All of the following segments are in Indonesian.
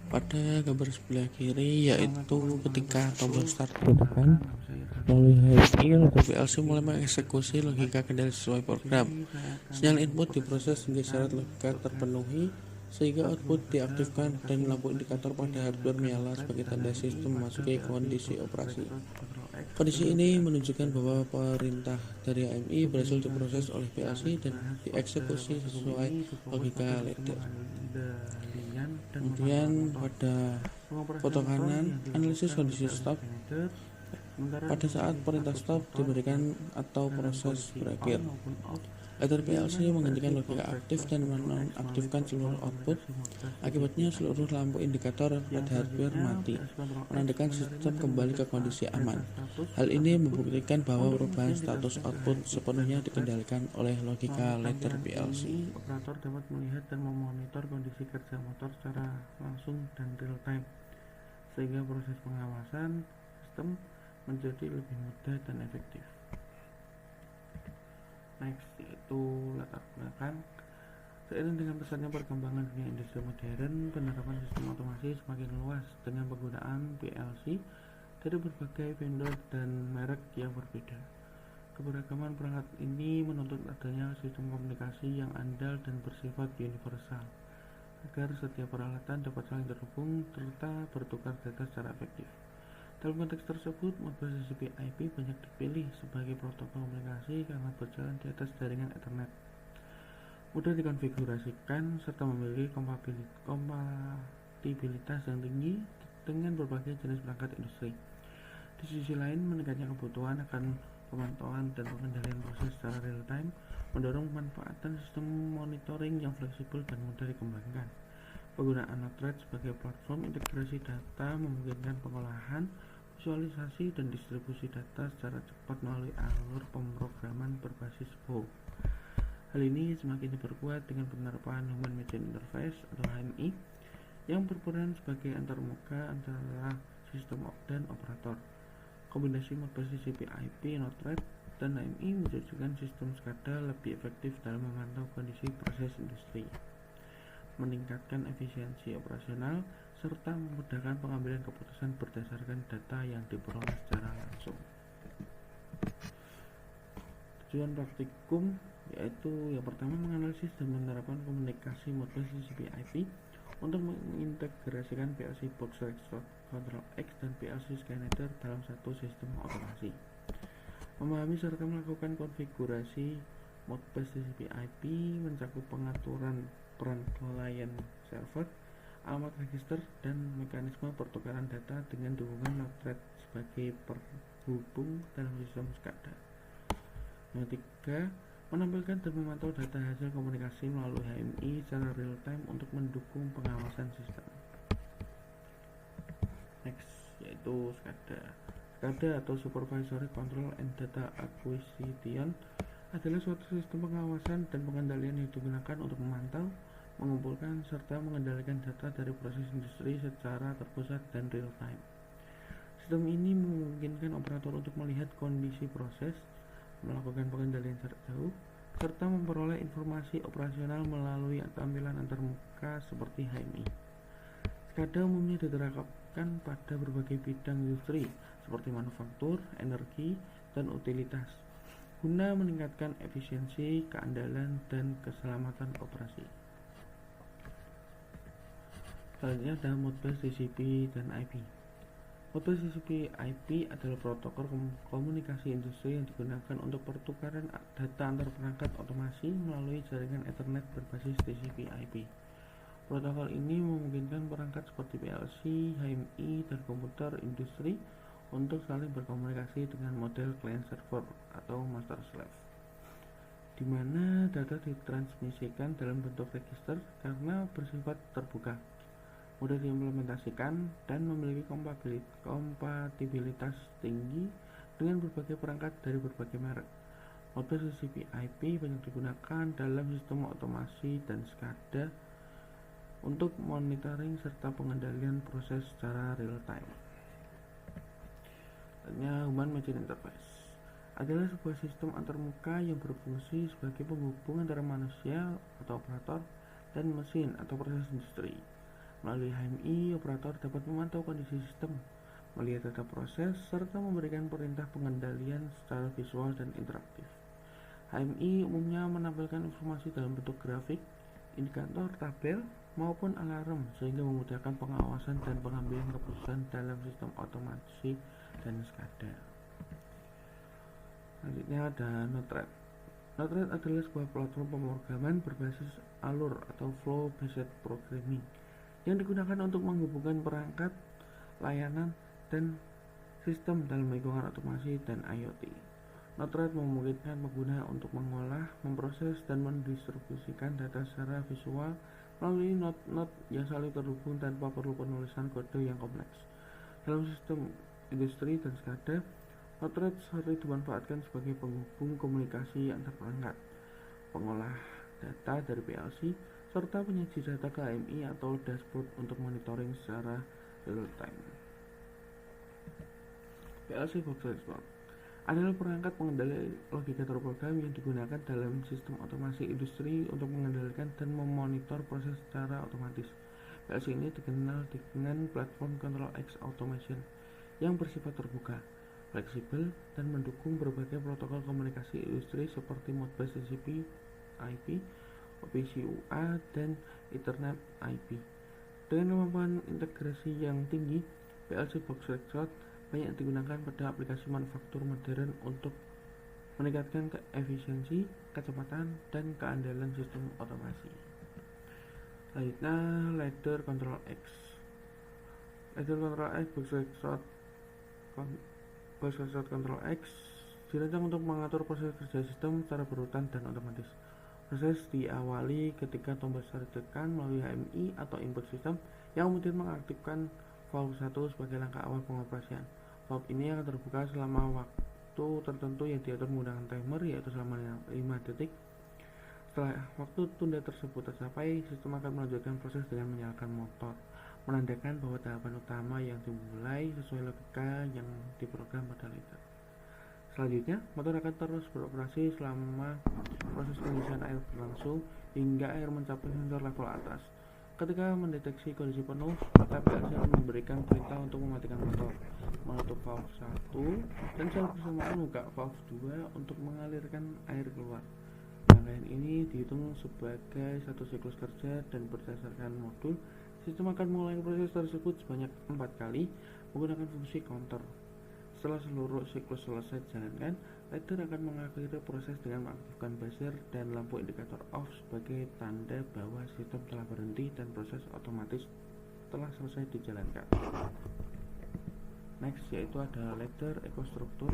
Pada gambar sebelah kiri yaitu ketika tombol start ditekan melalui HMI, router PLC mulai mengeksekusi logika kendali sesuai program. Sinyal input diproses hingga syarat logika terpenuhi sehingga output diaktifkan dan lampu indikator pada hardware menyala sebagai tanda sistem memasuki kondisi operasi. Kondisi ini menunjukkan bahwa perintah dari HMI berhasil diproses oleh PLC dan dieksekusi sesuai logika ladder. Kemudian pada foto kanan, analisis kondisi stop pada saat perintah stop diberikan atau proses berakhir. Ladder PLC menghentikan logika aktif dan menonaktifkan seluruh output. Akibatnya seluruh lampu indikator pada hardware mati, menandakan sistem kembali ke kondisi aman. Hal ini membuktikan bahwa perubahan status output sepenuhnya dikendalikan oleh logika ladder PLC. Operator dapat melihat dan memonitor kondisi kerja motor secara langsung dan real time, sehingga proses pengawasan sistem menjadi lebih mudah dan efektif. Next, yaitu latar belakang. Seiring dengan pesatnya perkembangan dunia industri modern, penerapan sistem otomasi semakin luas dengan penggunaan PLC dari berbagai vendor dan merek yang berbeda. Keberagaman perangkat ini menuntut adanya sistem komunikasi yang andal dan bersifat universal, agar setiap peralatan dapat saling terhubung serta bertukar data secara efektif. Dalam konteks tersebut, Modbus TCP/IP banyak dipilih sebagai protokol komunikasi karena berjalan di atas jaringan Ethernet, mudah dikonfigurasikan, serta memiliki kompatibilitas yang tinggi dengan berbagai jenis perangkat industri. Di sisi lain, meningkatnya kebutuhan akan pemantauan dan pengendalian proses secara real time mendorong pemanfaatan sistem monitoring yang fleksibel dan mudah dikembangkan. Penggunaan Node-RED sebagai platform integrasi data memungkinkan pengolahan, visualisasi, dan distribusi data secara cepat melalui alur pemrograman berbasis BOW. Hal ini semakin diperkuat dengan penerapan Human Machine Interface atau HMI yang berperan sebagai antarmuka antara sistem dan operator. Kombinasi Modbus TCP/IP, Node-RED, dan HMI menjadikan sistem SCADA lebih efektif dalam memantau kondisi proses industri, meningkatkan efisiensi operasional, serta memudahkan pengambilan keputusan berdasarkan data yang diperoleh secara langsung. Tujuan praktikum yaitu yang pertama, menganalisis dan menerapkan komunikasi Modbus TCP/IP untuk mengintegrasikan PLC Box Rexroth Control X dan PLC Skynator dalam satu sistem otomasi. Memahami serta melakukan konfigurasi Modbus TCP/IP mencakup pengaturan peran client server, alamat register, dan mekanisme pertukaran data dengan dukungan Node-RED sebagai penghubung dalam sistem SCADA. Yang ketiga, menampilkan dan memantau data hasil komunikasi melalui HMI secara real time untuk mendukung pengawasan sistem. Next, yaitu SCADA. SCADA atau Supervisory Control and Data Acquisition adalah suatu sistem pengawasan dan pengendalian yang digunakan untuk memantau, mengumpulkan, serta mengendalikan data dari proses industri secara terpusat dan real time. Sistem ini memungkinkan operator untuk melihat kondisi proses, melakukan pengendalian jarak jauh, serta memperoleh informasi operasional melalui tampilan antarmuka seperti HMI. SCADA umumnya diterapkan pada berbagai bidang industri seperti manufaktur, energi, dan utilitas, guna meningkatkan efisiensi, keandalan, dan keselamatan operasi. Selanjutnya ada Modbus TCP dan IP. Modbus TCP/IP adalah protokol komunikasi industri yang digunakan untuk pertukaran data antar perangkat otomasi melalui jaringan Ethernet berbasis TCP/IP. Protokol ini memungkinkan perangkat seperti PLC, HMI, dan komputer industri untuk saling berkomunikasi dengan model client-server atau master-slave, di mana data ditransmisikan dalam bentuk register karena bersifat terbuka, mudah diimplementasikan, dan memiliki kompatibilitas tinggi dengan berbagai perangkat dari berbagai merek. Modbus TCP/IP banyak digunakan dalam sistem otomasi dan SCADA untuk monitoring serta pengendalian proses secara real time. Selanjutnya, Human Machine Interface adalah sebuah sistem antarmuka yang berfungsi sebagai penghubung antara manusia atau operator dan mesin atau proses industri. Melalui HMI, operator dapat memantau kondisi sistem, melihat data proses, serta memberikan perintah pengendalian secara visual dan interaktif. HMI umumnya menampilkan informasi dalam bentuk grafik, indikator, tabel, maupun alarm sehingga memudahkan pengawasan dan pengambilan keputusan dalam sistem otomasi dan SCADA. Selanjutnya ada Node-RED. Node-RED adalah sebuah platform pemrograman berbasis alur atau flow-based programming yang digunakan untuk menghubungkan perangkat, layanan, dan sistem dalam lingkungan otomasi dan IoT. Node-RED memungkinkan pengguna untuk mengolah, memproses, dan mendistribusikan data secara visual melalui node-node yang saling terhubung tanpa perlu penulisan kode yang kompleks. Dalam sistem industri dan SCADA, Node-RED sering dimanfaatkan sebagai penghubung komunikasi antar perangkat, pengolah data dari PLC, serta penyaji data ke HMI atau dashboard untuk monitoring secara real-time. PLC Box Export adalah perangkat pengendali logika terprogram yang digunakan dalam sistem otomasi industri untuk mengendalikan dan memonitor proses secara otomatis. PLC ini dikenal dengan platform Control X Automation yang bersifat terbuka, fleksibel, dan mendukung berbagai protokol komunikasi industri seperti Modbus TCP, IP, OPC-UA, dan Ethernet IP. Dengan kemampuan integrasi yang tinggi, PLC Box Export banyak digunakan pada aplikasi manufaktur modern untuk meningkatkan efisiensi, kecepatan, dan keandalan sistem otomasi. Selanjutnya, Ladder Control X. Ladder Control X Box Export Control X dirancang untuk mengatur proses kerja sistem secara berurutan dan otomatis. Proses diawali ketika tombol start ditekan melalui HMI atau input sistem yang kemudian mengaktifkan valve 1 sebagai langkah awal pengoperasian. Valve ini akan terbuka selama waktu tertentu yang diatur menggunakan timer, yaitu selama 5 detik. Setelah waktu tunda tersebut tercapai, sistem akan melanjutkan proses dengan menyalakan motor, menandakan bahwa tahapan utama yang dimulai sesuai logika yang diprogram pada ladder. Selanjutnya, motor akan terus beroperasi selama proses pengisian air berlangsung hingga air mencapai sensor level atas. Ketika mendeteksi kondisi penuh, maka PLC akan memberikan perintah untuk mematikan motor, menutup valve 1, dan secara bersamaan membuka valve 2 untuk mengalirkan air keluar. Rangkaian ini dihitung sebagai satu siklus kerja dan berdasarkan modul, sistem akan mengulangi proses tersebut sebanyak 4 kali menggunakan fungsi counter. Setelah seluruh siklus selesai dijalankan, ladder akan mengakhiri proses dengan mengaktifkan buzzer dan lampu indikator off sebagai tanda bahwa sistem telah berhenti dan proses otomatis telah selesai dijalankan. Next, yaitu ada ladder ekostruktur.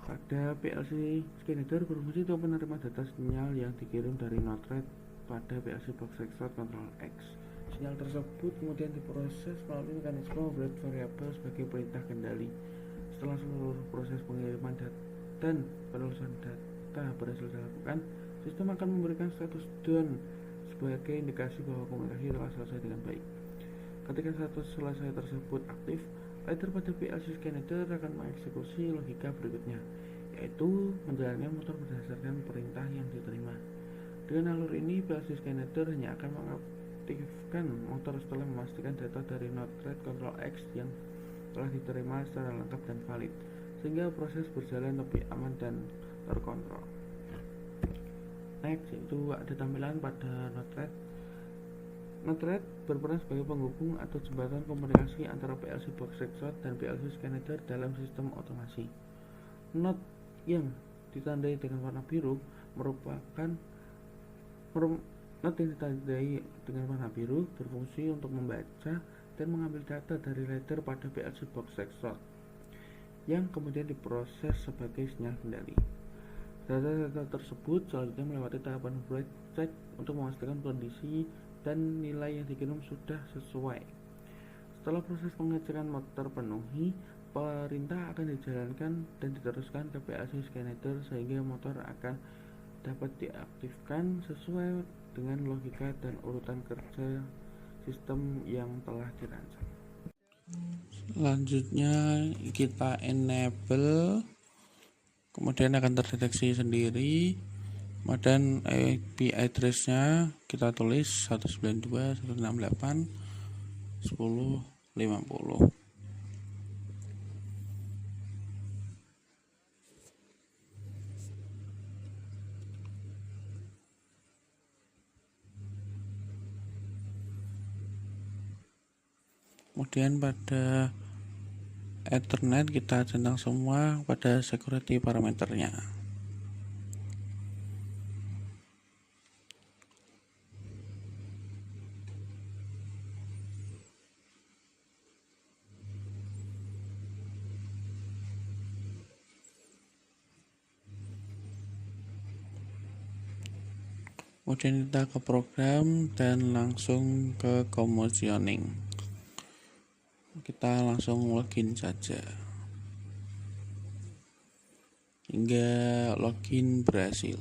Pada PLC Scanner berfungsi untuk menerima data sinyal yang dikirim dari Node-RED pada PLC Box Export Control X. Sinyal tersebut kemudian diproses melalui mekanisme override variabel sebagai perintah kendali. Setelah seluruh proses pengiriman dan penulisan data berhasil dilakukan, sistem akan memberikan status done sebagai indikasi bahwa komunikasi telah selesai dengan baik. Ketika status selesai tersebut aktif, ladder pada PLC Scanner akan mengeksekusi logika berikutnya, yaitu menjalankan motor berdasarkan perintah yang diterima. Dengan alur ini, PLC Scanner hanya akan mengaktifkan motor setelah memastikan data dari Node-RED Control X yang telah diterima secara lengkap dan valid, sehingga proses berjalan lebih aman dan terkontrol. Next, itu ada tampilan pada Node-RED. Node-RED berperan sebagai penghubung atau jembatan komunikasi antara PLC Box Export dan PLC Scanner dalam sistem otomasi. Node yang ditandai dengan warna biru Node yang ditandai dengan warna biru berfungsi untuk membaca dan mengambil data dari ladder pada PLC Box Export yang kemudian diproses sebagai sinyal kendali. Data-data tersebut selanjutnya melewati tahapan override check untuk memastikan kondisi dan nilai yang dikirim sudah sesuai. Setelah proses pengecekan motor terpenuhi, perintah akan dijalankan dan diteruskan ke PLC Scanner sehingga motor akan dapat diaktifkan sesuai dengan logika dan urutan kerja sistem yang telah dirancang. Selanjutnya kita enable, kemudian akan terdeteksi sendiri Kemudian IP address-nya kita tulis 192.168.10.50. Kemudian pada Ethernet kita centang semua pada security parameternya. Kemudian kita ke program dan langsung ke commissioning. Kita langsung login saja hingga login berhasil.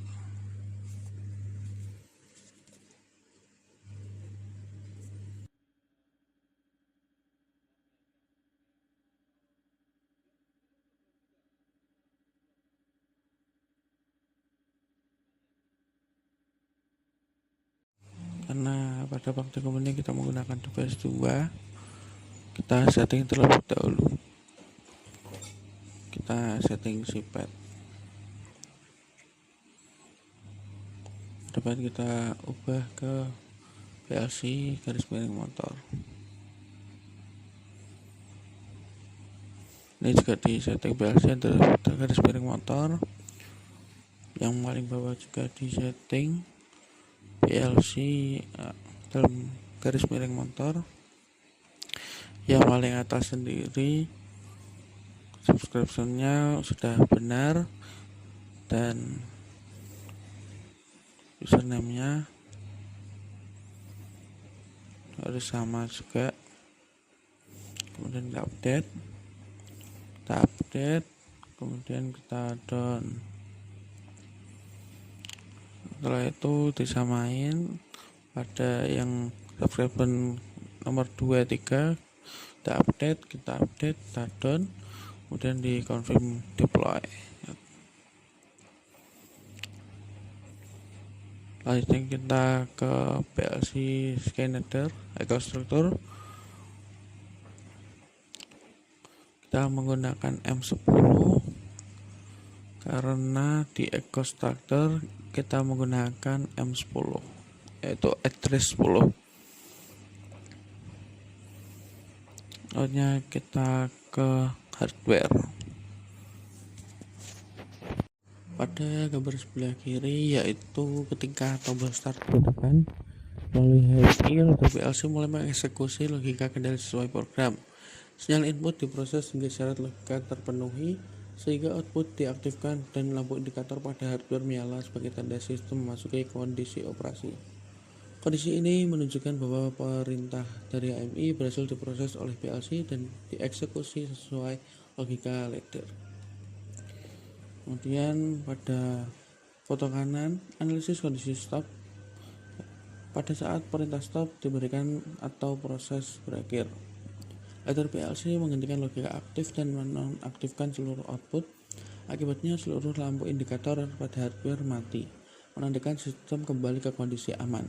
Karena pada waktu kemudian kita menggunakan device 2, kita setting terlebih dahulu. Kita setting CPAD. Dapat kita ubah ke PLC garis miring motor. Ini juga di setting PLC garis miring motor. Yang paling bawah juga di setting PLC dalam garis miring motor. Yang paling atas sendiri subscription-nya sudah benar dan username-nya harus sama juga. Kemudian kita update, kemudian kita down. Setelah itu disamain pada yang subscription nomor 2, 3, kita update, kita down, kemudian di confirm deploy. Selanjutnya kita ke PLC Skynetter EcoStructure. Kita menggunakan M10 karena di EcoStructure kita menggunakan M10, yaitu address 10. Lalu kita ke hardware. Pada gambar sebelah kiri yaitu ketika tombol start ditekan, melalui HMI atau PLC mulai mengeksekusi logika kendali sesuai program. Sinyal input diproses hingga syarat logika terpenuhi sehingga output diaktifkan dan lampu indikator pada hardware menyala sebagai tanda sistem memasuki kondisi operasi. Kondisi ini menunjukkan bahwa perintah dari HMI berhasil diproses oleh PLC dan dieksekusi sesuai logika ladder. Kemudian pada foto kanan, analisis kondisi stop. Pada saat perintah stop diberikan atau proses berakhir, ladder PLC menghentikan logika aktif dan menonaktifkan seluruh output. Akibatnya seluruh lampu indikator pada hardware mati, menandakan sistem kembali ke kondisi aman.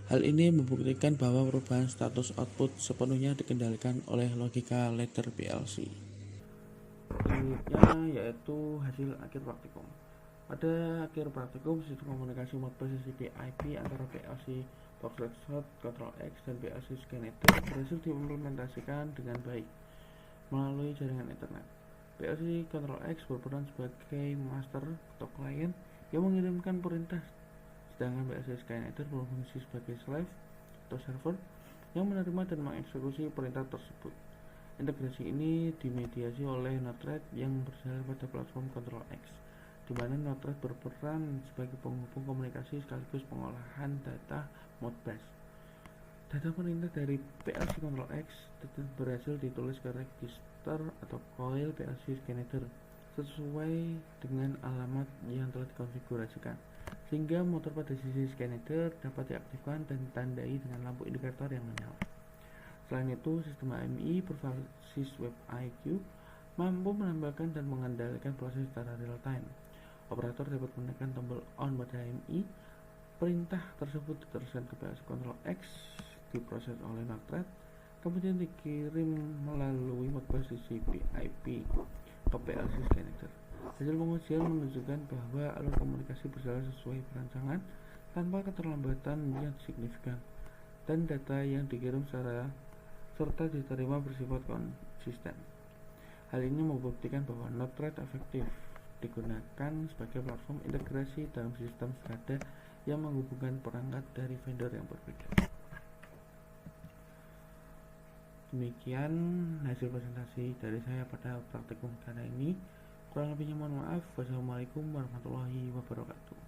Hal ini membuktikan bahwa perubahan status output sepenuhnya dikendalikan oleh logika ladder PLC. Selanjutnya yaitu hasil akhir praktikum. Pada akhir praktikum, sistem komunikasi Modbus TCP IP antara PLC Boxlight Control X dan PLC Skynetter berhasil diimplementasikan dengan baik melalui jaringan internet. PLC Control X berperan sebagai master atau klien yang mengirimkan perintah, sedangkan PLC Skynetter berfungsi sebagai slave atau server yang menerima dan mengeksekusi perintah tersebut. Integrasi ini dimediasi oleh Node-RED yang berjalan pada platform Control X, di mana Node-RED berperan sebagai penghubung komunikasi sekaligus pengolahan data Modbus. Data perintah dari PLC Control X berhasil ditulis ke register atau coil PLC Skynetter sesuai dengan alamat yang telah dikonfigurasikan, sehingga motor pada sisi Skynetter dapat diaktifkan dan ditandai dengan lampu indikator yang menyala. Selain itu, sistem AMI berbasis WebIQ mampu menambahkan dan mengendalikan proses secara real time. Operator dapat menekan tombol on pada HMI. Perintah tersebut diteruskan ke PLC Control X, diproses oleh Node-RED, kemudian dikirim melalui Modbus TCP IP ke PLC Connector. Hasil pengujian menunjukkan bahwa alur komunikasi berjalan sesuai perancangan tanpa keterlambatan yang signifikan, dan data yang dikirim serta diterima bersifat konsisten. Hal ini membuktikan bahwa Node-RED efektif digunakan sebagai platform integrasi dalam sistem SCADA yang menghubungkan perangkat dari vendor yang berbeda. Demikian hasil presentasi dari saya pada praktikum kali ini. Kurang lebihnya mohon maaf. Wassalamualaikum warahmatullahi wabarakatuh.